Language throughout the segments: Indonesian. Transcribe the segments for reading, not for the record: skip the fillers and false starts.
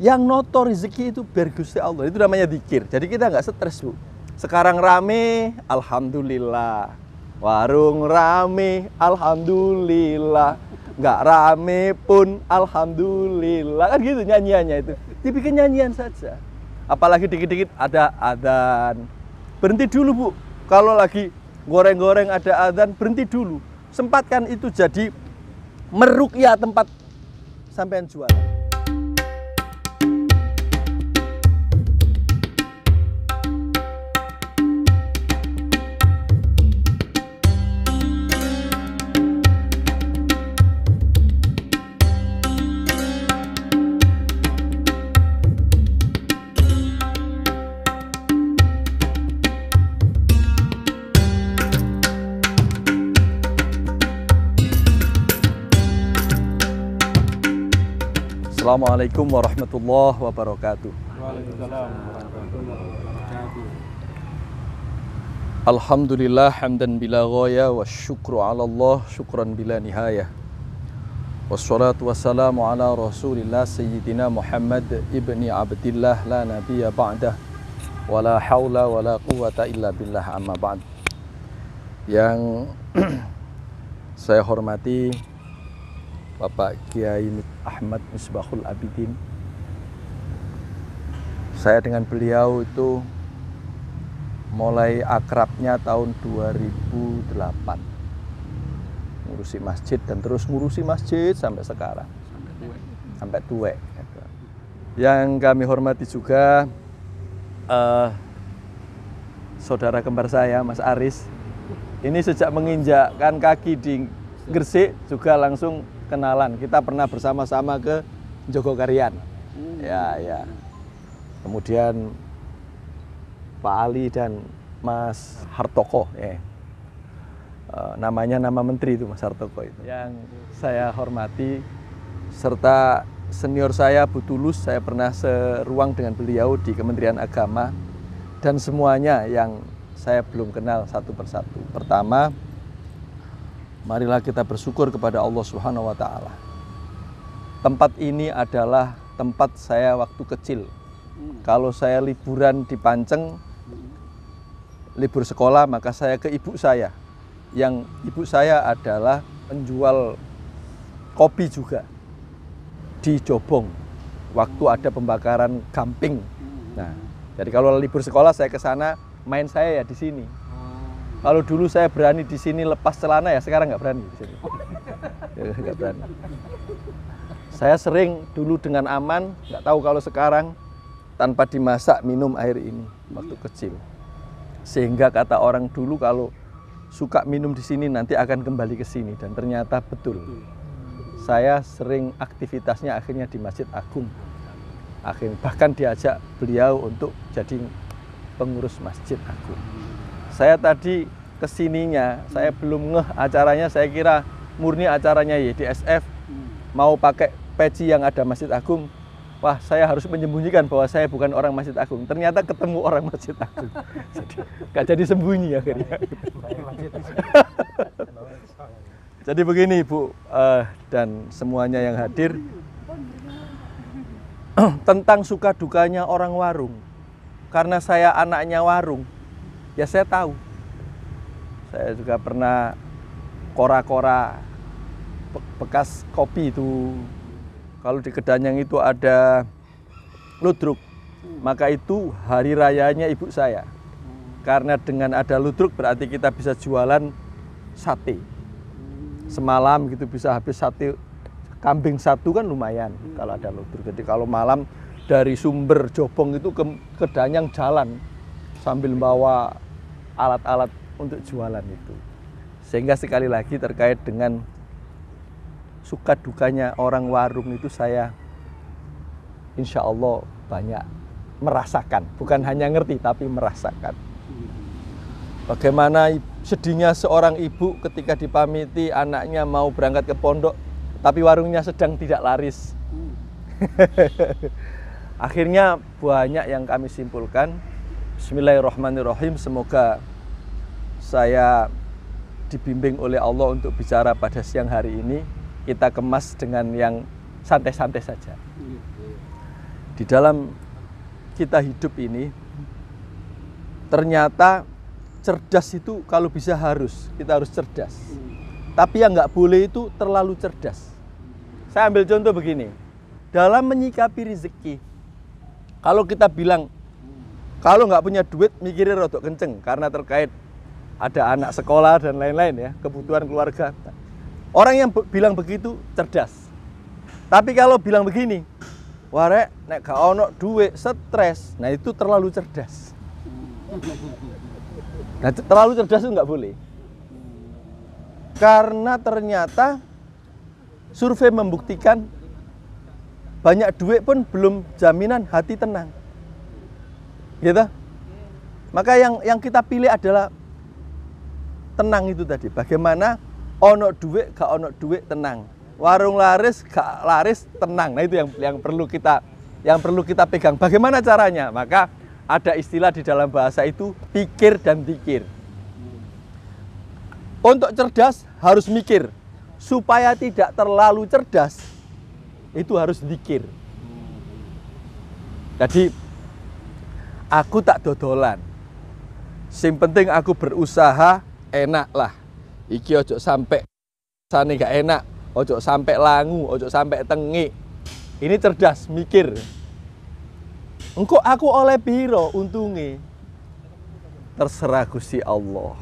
Yang noto rezeki itu biar Gusti Allah. Itu namanya zikir. Jadi kita nggak stres, Bu. Sekarang rame, alhamdulillah. Warung rame, alhamdulillah. Nggak rame pun, alhamdulillah. Kan gitu nyanyiannya itu. Dibikin nyanyian saja. Apalagi dikit-dikit ada adzan. Berhenti dulu, Bu. Kalau lagi goreng-goreng ada adzan, berhenti dulu. Sempatkan itu jadi meruqyah tempat sampean jualan. Assalamualaikum warahmatullahi wabarakatuh. Waalaikumsalam warahmatullahi wabarakatuh. Alhamdulillah hamdan bila ghaya wa syukru ala Allah syukran bila nihayah. Wassalatu wassalamu ala Rasulillah Sayyidina Muhammad ibni Abdillah la nabiyya ba'dah wa la hawla wa la quwata illa billah amma ba'd. Yang saya hormati Bapak Kiai Ahmad Misbahul Abidin. Saya dengan beliau itu mulai akrabnya tahun 2008. Ngurusi masjid dan terus ngurusi masjid sampai sekarang. Sampai tuwek. Yang kami hormati juga saudara kembar saya, Mas Aris. Ini sejak menginjakkan kaki di Gresik juga langsung kenalan. Kita pernah bersama-sama ke Jogokarian. Ya. Kemudian Pak Ali dan Mas Hartoko. Namanya nama menteri itu Mas Hartoko itu. Yang saya hormati serta senior saya Bu Tulus, saya pernah seruang dengan beliau di Kementerian Agama, dan semuanya yang saya belum kenal satu persatu. Pertama, marilah kita bersyukur kepada Allah Subhanahu wa Ta'ala. Tempat ini adalah tempat saya waktu kecil. Kalau saya liburan di Panceng, libur sekolah, maka saya ke ibu saya. Yang ibu saya adalah penjual kopi juga di Jobong. Waktu ada pembakaran Gamping. Nah, jadi kalau libur sekolah saya ke sana, main saya ya di sini. Kalau dulu saya berani di sini lepas celana, ya sekarang nggak berani di sini. Nggak berani. Saya sering dulu dengan aman, nggak tahu kalau sekarang tanpa dimasak minum air ini waktu kecil. Sehingga kata orang dulu kalau suka minum di sini nanti akan kembali ke sini, dan ternyata betul. Saya sering aktivitasnya akhirnya di Masjid Agung. Bahkan diajak beliau untuk jadi pengurus Masjid Agung. Saya tadi kesininya, saya belum ngeh acaranya, saya kira murni acaranya YDSF, mau pakai peci yang ada Masjid Agung. Wah, saya harus menyembunyikan bahwa saya bukan orang Masjid Agung. Ternyata ketemu orang Masjid Agung. Gak jadi sembunyi akhirnya. Jadi begini Bu, dan semuanya yang hadir, tentang suka dukanya orang warung. Karena saya anaknya warung, ya saya tahu. Saya juga pernah kora-kora bekas kopi itu. Kalau di Kedanyang itu ada ludruk, maka itu hari rayanya ibu saya. Karena dengan ada ludruk berarti kita bisa jualan sate. Semalam gitu bisa habis sate kambing satu kan lumayan kalau ada ludruk. Jadi kalau malam dari sumber Jobong itu ke Kedanyang jalan sambil bawa alat-alat untuk jualan itu. Sehingga sekali lagi terkait dengan suka dukanya orang warung itu saya insya Allah banyak merasakan. Bukan hanya ngerti tapi merasakan. Bagaimana sedihnya seorang ibu ketika dipamiti anaknya mau berangkat ke pondok tapi warungnya sedang tidak laris. Akhirnya banyak yang kami simpulkan. Bismillahirrahmanirrahim. Semoga saya dibimbing oleh Allah untuk bicara pada siang hari ini. Kita kemas dengan yang santai-santai saja. Di Di dalam kita hidup ini, ternyata cerdas itu kalau bisa kita harus cerdas. Tapi yang nggak boleh itu terlalu cerdas. Saya ambil contoh begini, dalam menyikapi rezeki, kalau kita bilang, kalau nggak punya duit, mikirin rodok kenceng, karena terkait ada anak sekolah dan lain-lain ya, kebutuhan keluarga. Orang yang bilang begitu cerdas. Tapi kalau bilang begini, warek, nek gak ono duit, stres, nah itu terlalu cerdas. Nah, terlalu cerdas itu nggak boleh. Karena ternyata survei membuktikan banyak duit pun belum jaminan hati tenang. Gitu? Maka yang kita pilih adalah tenang itu tadi. Bagaimana ono duit gak ono duit tenang. Warung laris gak laris tenang. Nah itu yang perlu kita pegang. Bagaimana caranya? Maka ada istilah di dalam bahasa itu pikir dan zikir. Untuk cerdas harus mikir. Supaya tidak terlalu cerdas, itu harus zikir. Jadi aku tak dodolan. Sing penting aku berusaha enak lah. Iki ojo sampai sane gak enak, ojo sampai langu, ojo sampai tengi. Ini cerdas mikir. Engko aku oleh piro untunge? Terserah Gusti Allah.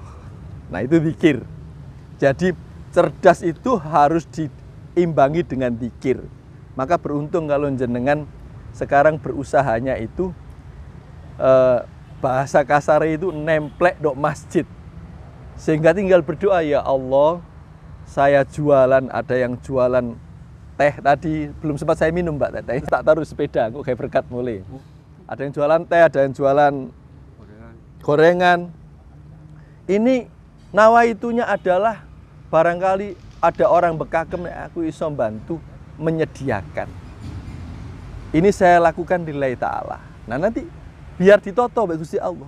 Nah itu zikir. Jadi cerdas itu harus diimbangi dengan zikir. Maka beruntung kalau jenengan sekarang berusahanya itu bahasa kasar itu nemplek dok masjid. Sehingga tinggal berdoa, ya Allah, saya jualan, ada yang jualan teh tadi, belum sempat saya minum Mbak teh, tak taruh sepeda, kok kayak berkat mulai. Ada yang jualan teh, ada yang jualan gorengan. Ini nawaitunya adalah barangkali ada orang bekakem, aku iso bantu menyediakan. Ini saya lakukan lillahi ta'ala. Nah nanti biar ditoto oleh Gusti Allah.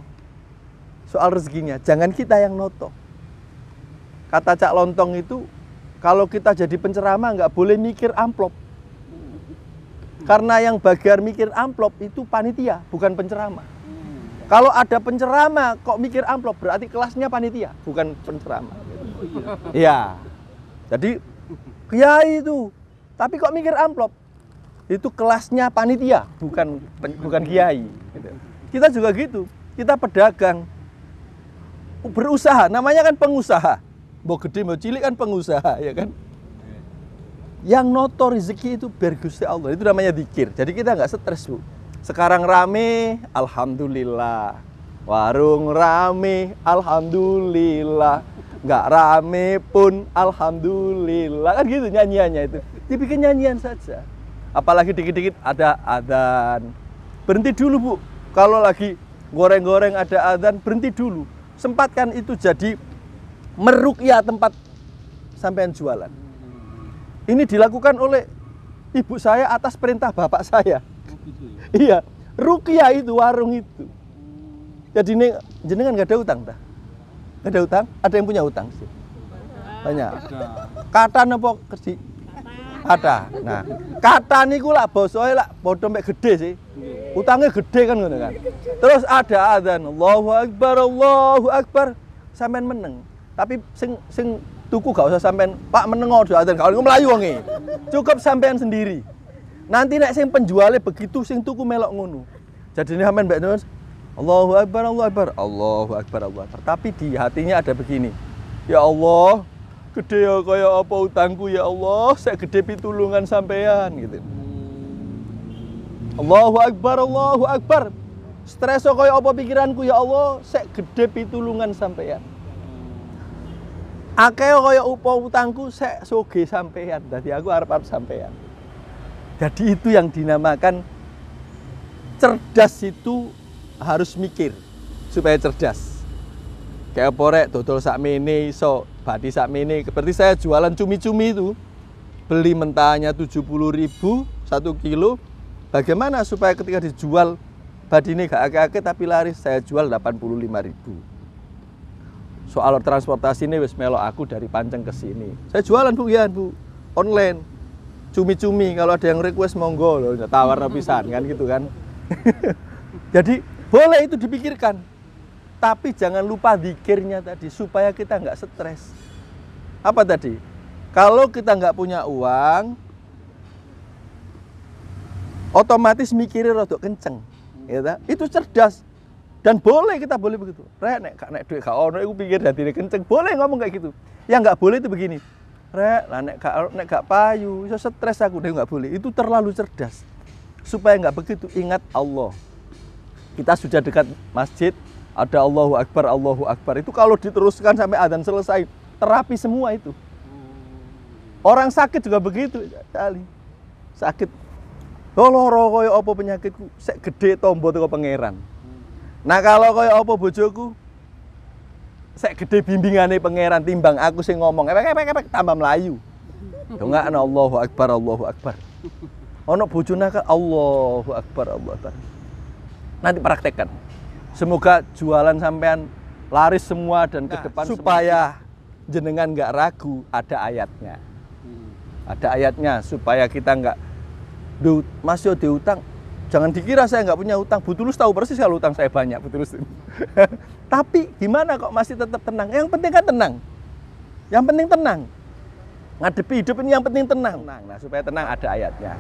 Soal rezekinya, jangan kita yang noto. Kata Cak Lontong itu, kalau kita jadi penceramah nggak boleh mikir amplop. Karena yang bagian mikir amplop itu panitia, bukan penceramah. Kalau ada penceramah kok mikir amplop, berarti kelasnya panitia, bukan penceramah. Iya. Jadi kiai itu, tapi kok mikir amplop? Itu kelasnya panitia, bukan kiai. Kita juga gitu, kita pedagang, berusaha, namanya kan pengusaha. Mau gede mau cilik kan pengusaha, ya kan? Yang noto rezeki itu biar Gusti Allah, itu namanya zikir. Jadi kita nggak stres, Bu. Sekarang rame, alhamdulillah. Warung rame, alhamdulillah. Nggak rame pun, alhamdulillah. Kan gitu nyanyiannya itu. Dibikin nyanyian saja. Apalagi dikit-dikit ada adzan. Berhenti dulu, Bu. Kalau lagi goreng-goreng ada adzan, berhenti dulu. Sempatkan itu jadi meruqyah tempat sampean jualan. Ini dilakukan oleh ibu saya atas perintah bapak saya. Iya, ruqyah itu warung itu. Jadi ini jenengan nggak ada utang, dah? Nggak ada utang? Ada yang punya utang sih? Banyak. Kata napa kerji? Kata. Nah, kata niku lah bosoe lah padha mek gede sih. Utangnya gede kan ngono kan. Terus ada adzan, Allahu Akbar. Sampean meneng. Tapi sing tuku gak usah sampean Pak menengo do adzan, gak melayu wonge. Cukup sampean sendiri. Nanti nek sing penjualnya begitu sing tuku melok ngono. Jadine sampean mbek terus Allahu Akbar, Allahu Akbar, Allahu Akbar, Allahu Akbar. Tapi di hatinya ada begini. Ya Allah, gede ya kaya apa utangku ya Allah, saya gede pitulungan sampean gitu. Allahu Akbar, Allahu Akbar. Stres kaya apa pikiranku ya Allah, saya gede pitulungan sampean. Akeh kaya apa utangku, saya soge sampean. Dadi aku arep-arep sampean. Jadi itu yang dinamakan cerdas, itu harus mikir supaya cerdas. Kayak apa rek dodol sakmene iso, badi sakmene. Seperti saya jualan cumi-cumi itu. Beli mentahnya 70.000 1 kilo. Bagaimana supaya ketika dijual badine gak akeh-akeh tapi laris, saya jual 85.000. Soal transportasi ini wis melok aku dari Panceng ke sini. Saya jualan Bu, ya Bu, online. cumi-cumi, kalau ada yang request monggo loh, tawar pisan kan gitu kan. Jadi boleh itu dipikirkan, tapi jangan lupa zikirnya tadi supaya kita nggak stres. Apa tadi? Kalau kita nggak punya uang, otomatis mikirin rodok kenceng, ya, itu cerdas. Dan boleh kita boleh begitu. Rek nek duit gak ono iku pikir dadine kenceng, boleh ngomong kayak gitu. Yang nggak boleh itu begini. Rek, lah nek gak payu, iso stres aku, nggak boleh. Itu terlalu cerdas. Supaya nggak begitu, ingat Allah. Kita sudah dekat masjid, ada Allahu Akbar. Itu kalau diteruskan sampai adzan selesai, terapi semua itu. Orang sakit juga begitu, kali. Sakit. Loro koyo apa penyakitku, sek gede tombo teko pangeran. Nah kalau koyo apa bojoku, sek gede bimbingane pangeran timbang aku sing ngomong epek tambah melayu. Dongakno Allahu Akbar. Ono bojo nakal Allahu Akbar. Nanti praktekkan. Semoga jualan sampean laris semua dan ke depan supaya jenengan nggak ragu, ada ayatnya. Ada ayatnya supaya kita nggak masih diutang. Jangan dikira saya nggak punya utang. Bu Tulus tahu persis kalau utang saya banyak, Bu Tulus. Tapi gimana kok masih tetap tenang? Yang penting kan tenang. Yang penting tenang. Ngadepi hidup ini yang penting tenang. Nah, supaya tenang ada ayatnya.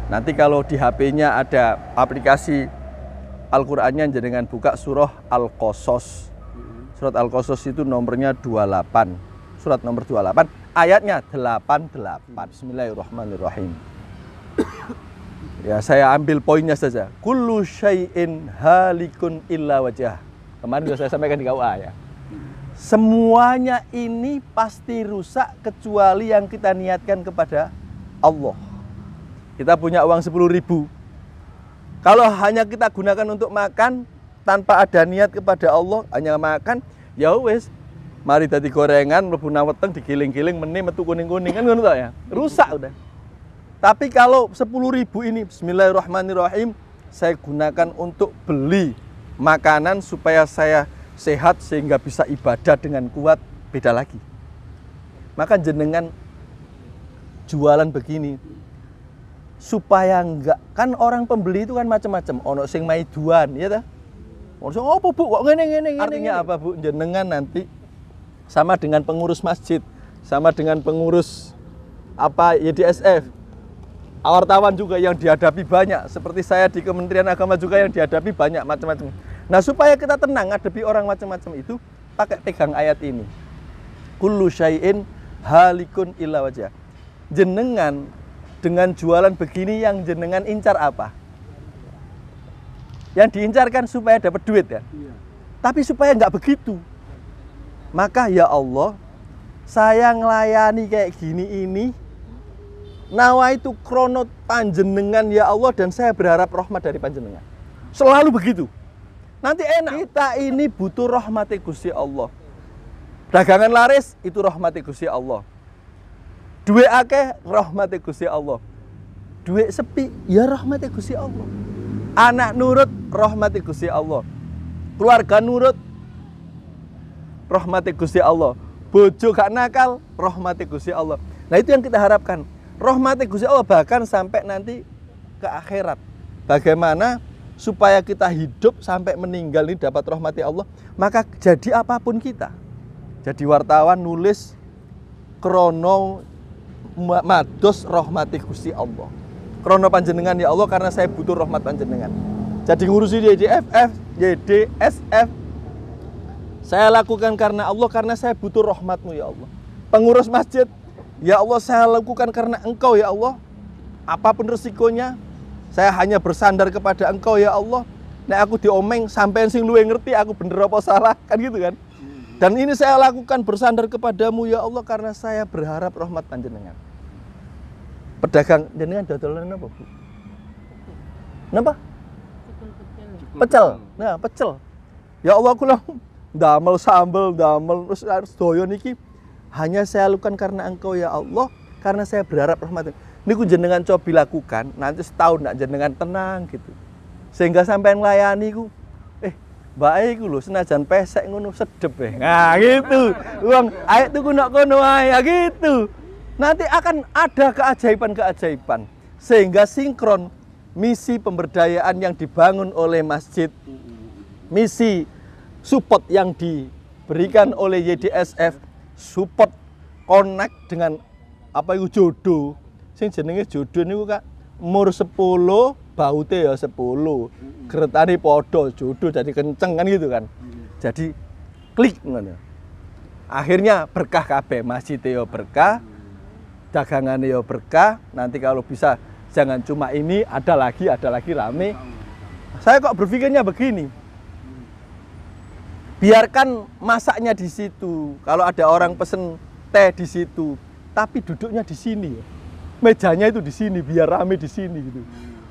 Nanti kalau di HP-nya ada aplikasi Al-Qur'annya jenengan buka surah Al-Qasas. Surat Al-Qasas itu nomornya 28. Surat nomor 28, ayatnya 88. Bismillahirrahmanirrahim. Ya, saya ambil poinnya saja. Kullu syai'in halikun illa wajah. Kemarin sudah saya sampaikan di KUA ya. Semuanya ini pasti rusak kecuali yang kita niatkan kepada Allah. Kita punya uang 10.000. Kalau hanya kita gunakan untuk makan tanpa ada niat kepada Allah, hanya makan, ya wes. Mari tadi gorengan, mlebu nang weteng digiling-giling meneh metu kuning-kuning kan ngono ya. Rusak udah. Tapi kalau 10.000 ini bismillahirrahmanirrahim saya gunakan untuk beli makanan supaya saya sehat sehingga bisa ibadah dengan kuat, beda lagi. Maka jenengan jualan begini supaya enggak, kan orang pembeli itu kan macam-macam, ono sing maiduan ya ta. Ono sing opo Bu kok ngene. Artinya apa Bu? Jenengan nanti sama dengan pengurus masjid, sama dengan pengurus YDSF, wartawan juga yang dihadapi banyak, seperti saya di Kementerian Agama juga yang dihadapi banyak macam-macam. Nah, supaya kita tenang ngadepi orang macam-macam itu, pakai pegang ayat ini. Kullu syai'in halikun illa wajah. Jenengan dengan jualan begini yang jenengan incar apa? Yang diincarkan supaya dapat duit ya. Tapi supaya nggak begitu. Maka ya Allah, saya ngelayani kayak gini ini nawa itu krono panjenengan ya Allah, dan saya berharap rahmat dari panjenengan. Selalu begitu. Nanti enak. Kita ini butuh rahmati Gusti Allah. Dagangan laris itu rahmati Gusti Allah. Duit akeh rahmati Gusti Allah. Duit sepi ya rahmati Gusti Allah. Anak nurut rahmati Gusti Allah. Keluarga nurut rahmati Gusti Allah. Bojo gak nakal rahmati Gusti Allah. Nah, itu yang kita harapkan. Rahmati Gusti Allah bahkan sampai nanti ke akhirat. Bagaimana supaya kita hidup sampai meninggal ini dapat rahmati Allah? Maka jadi apapun kita. Jadi wartawan nulis krono mados rahmati Gusti Allah. Krono panjenengan ya Allah karena saya butuh rahmat panjenengan. Jadi ngurusi YDSF saya lakukan karena Allah, karena saya butuh rahmatmu ya Allah. Pengurus masjid, ya Allah saya lakukan karena Engkau ya Allah. Apapun resikonya, saya hanya bersandar kepada Engkau ya Allah. Nek aku diomeng sampean sing luwe ngerti aku bener apa salah, kan gitu kan. Dan ini saya lakukan bersandar kepadamu ya Allah karena saya berharap rahmat panjenengan. Pedagang jenengan dodolan apa, Bu? Napa? Pecel. Nah, pecel. Ya Allah kula damel sambel, damel terus doyo niki hanya saya lakukan karena Engkau ya Allah, karena saya berharap rahmat. Niku jenengan coba dilakukan, nanti setahun nak jenengan tenang gitu. Sehingga sampai nglayani ku baik lho, senajan pesek ngono sedep Nah gitu. Wong ayo tuku nok kono ae gitu. nanti akan ada keajaiban-keajaiban. Sehingga sinkron misi pemberdayaan yang dibangun oleh masjid, misi support yang diberikan oleh YDSF, support connect dengan apa itu jodoh. Sing jenenge jodoh niku Kak, umur 10, baute ya 10. Geretane padha jodoh jadi kenceng kan gitu kan. Jadi klik ngono. Akhirnya berkah kabeh, masjid yo berkah, dagangan yo berkah. Nanti kalau bisa jangan cuma ini, ada lagi rame. Saya kok berpikirnya begini. Biarkan masaknya di situ. Kalau ada orang pesen teh di situ, tapi duduknya di sini. Mejanya itu di sini, biar rame di sini gitu.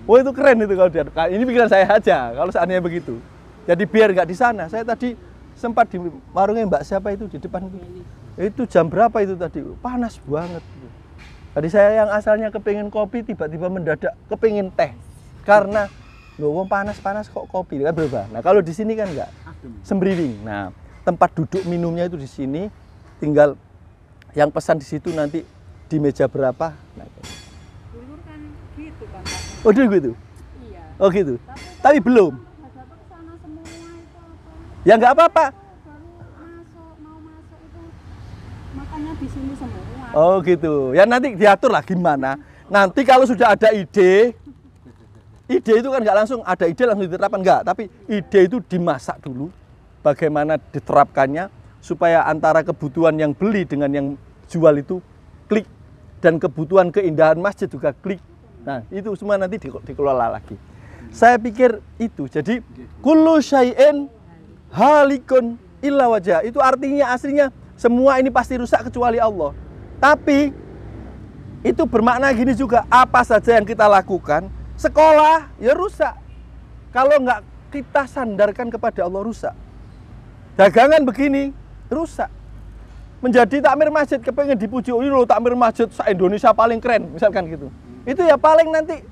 Oh itu keren itu kalau dia. Ini pikiran saya aja kalau seandainya begitu. Jadi biar nggak di sana. Saya tadi sempat di warungnya Mbak siapa itu di depan itu. Itu jam berapa itu tadi? Panas banget. Tadi saya yang asalnya kepingin kopi tiba-tiba mendadak kepingin teh. Karena loh panas-panas kok kopi kan berubah. Nah kalau di sini kan enggak, sembriwing. Nah tempat duduk minumnya itu di sini, tinggal yang pesan di situ nanti di meja berapa. Nah, dulu kan gitu kan. oh dulu gitu? Iya. Oh gitu? Tapi belum? Sana semua itu apa? Ya nggak apa-apa. Mau masuk itu makannya di sini semua. Oh gitu. Ya nanti diatur lah gimana. Nanti kalau sudah ada ide itu kan nggak langsung ada ide langsung diterapkan nggak. Tapi ide itu dimasak dulu. Bagaimana diterapkannya supaya antara kebutuhan yang beli dengan yang jual itu klik dan kebutuhan keindahan masjid juga klik. Nah itu semua nanti dikelola lagi. Saya pikir itu. Jadi kullu syai'in halikun illa wajah. Itu artinya aslinya semua ini pasti rusak kecuali Allah. Tapi itu bermakna gini juga, apa saja yang kita lakukan, sekolah ya rusak. Kalau nggak kita sandarkan kepada Allah rusak. Dagangan begini rusak. Menjadi takmir masjid kepengen dipuji, oh ini loh takmir masjid se-Indonesia paling keren, misalkan gitu. Itu ya paling nanti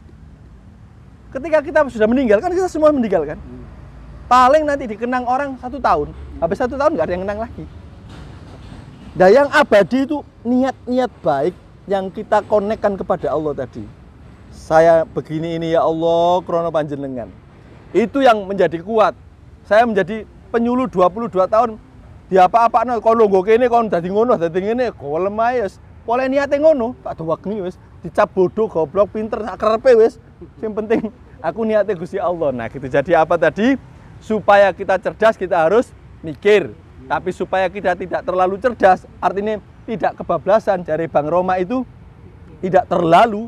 ketika kita sudah meninggal, kan kita semua meninggal kan. Paling nanti dikenang orang 1 tahun, habis 1 tahun nggak ada yang kenang lagi. Nah yang abadi itu niat-niat baik yang kita konekkan kepada Allah tadi. Saya begini ini ya Allah, krono panjenengan. Itu yang menjadi kuat. Saya menjadi penyuluh 22 tahun. Di apa-apaan kono nggo kene kon dadi ngono, dadi ngene, golem ae wis. Pole niate ngono, tak dewekni wis. Dicap bodoh, goblok, pinter, sak kerepe wis. Sing penting aku niate Gusti Allah. Nah, gitu. Jadi apa tadi? Supaya kita cerdas kita harus mikir. Tapi supaya kita tidak terlalu cerdas, artinya tidak kebablasan. Dari Bang Roma itu tidak terlalu,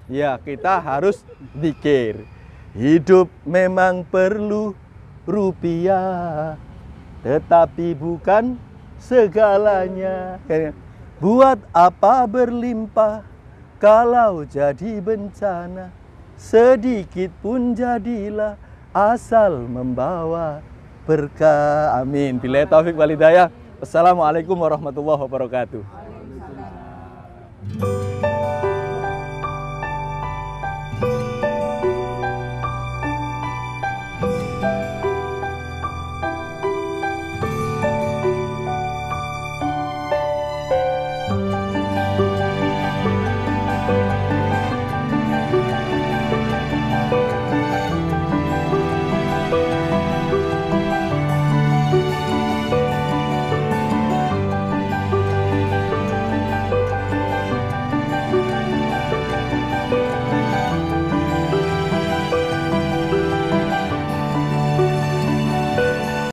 ya kita harus zikir. Hidup memang perlu rupiah, tetapi bukan segalanya. Buat apa berlimpah kalau jadi bencana? Sedikit pun jadilah asal membawa berkah. Amin. Billahi taufik wal hidayah. Wassalamualaikum warahmatullahi wabarakatuh.